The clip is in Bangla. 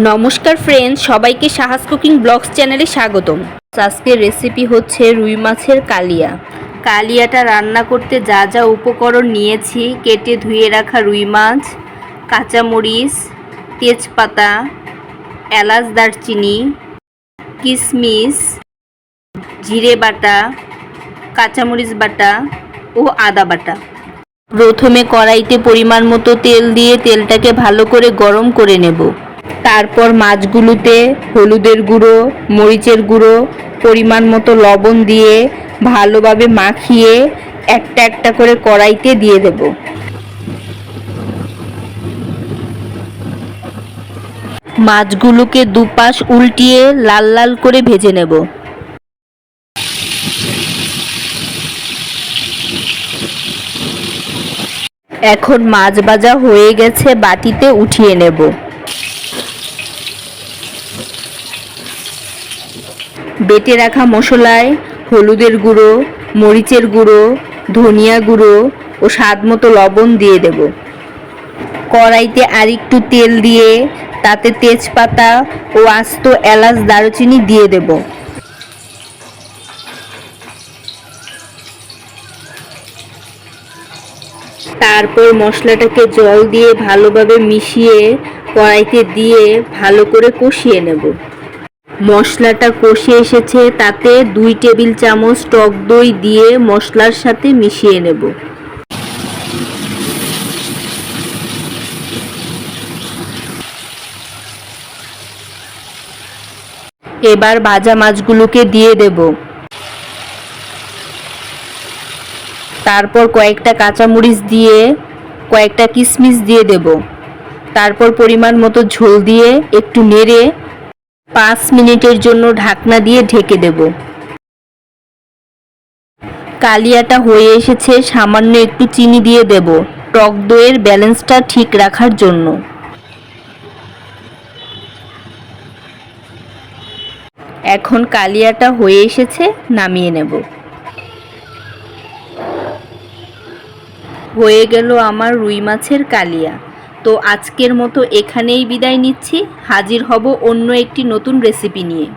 নমস্কার ফ্রেন্ডস, সবাইকে সাহাস কুকিং ব্লগস চ্যানেলে স্বাগতম। আজকের রেসিপি হচ্ছে রুই মাছের কালিয়া। কালিয়াটা রান্না করতে যা যা উপকরণ নিয়েছি: কেটে ধুয়ে রাখা রুই মাছ, কাঁচামরিচ, তেজপাতা, এলাচ, দারচিনি, কিশমিশ, জিরে বাটা, কাঁচামরিচ বাটা ও আদা বাটা। প্রথমে কড়াইতে পরিমাণ মতো তেল দিয়ে তেলটাকে ভালো করে গরম করে নেব। তারপর মাছগুলোতে হলুদের গুঁড়ো, মরিচের গুঁড়ো, পরিমাণ মতো লবণ দিয়ে ভালোভাবে মাখিয়ে একটা একটা করে কড়াইতে দিয়ে দেব। মাছগুলোকে দুপাশ উল্টিয়ে লাল লাল করে ভেজে নেব। এখন মাছ ভাজা হয়ে গেছে, বাটিতে উঠিয়ে নেব। বেটে রাখা মশলায় হলুদের গুঁড়ো, মরিচের গুঁড়ো, ধনিয়া গুঁড়ো ও স্বাদ মতো লবণ দিয়ে দেব। কড়াইতে আরেকটু তেল দিয়ে তাতে তেজপাতা ও আস্ত এলাচ, দারুচিনি দিয়ে দেব। তারপর মশলাটাকে জল দিয়ে ভালোভাবে মিশিয়ে কড়াইতে দিয়ে ভালো করে কষিয়ে নেব। মশলাটা কষে এসেছে, তাতে 2 টেবিল চামচ টক দই দিয়ে মশলার সাথে মিশিয়ে নেব। এবার ভাজা মাছগুলোকে দিয়ে দেব। তারপর কয়েকটা কাঁচামরিচ দিয়ে কয়েকটা কিশমিশ দিয়ে দেব। তারপর পরিমাণ মতো ঝোল দিয়ে একটু নেড়ে 5 মিনিটের জন্য ঢাকনা দিয়ে ঢেকে দেব। কালিয়াটা হয়ে এসেছে, সামান্য একটু চিনি দিয়ে দেব টক দইয়ের ব্যালেন্সটা ঠিক রাখার জন্য। এখন কালিয়াটা হয়ে এসেছে, নামিয়ে নেব। হয়ে গেল আমার রুই মাছের কালিয়া। তো আজকের মতো এখানেই বিদায় নিচ্ছি। হাজির হব অন্য একটি নতুন রেসিপি নিয়ে।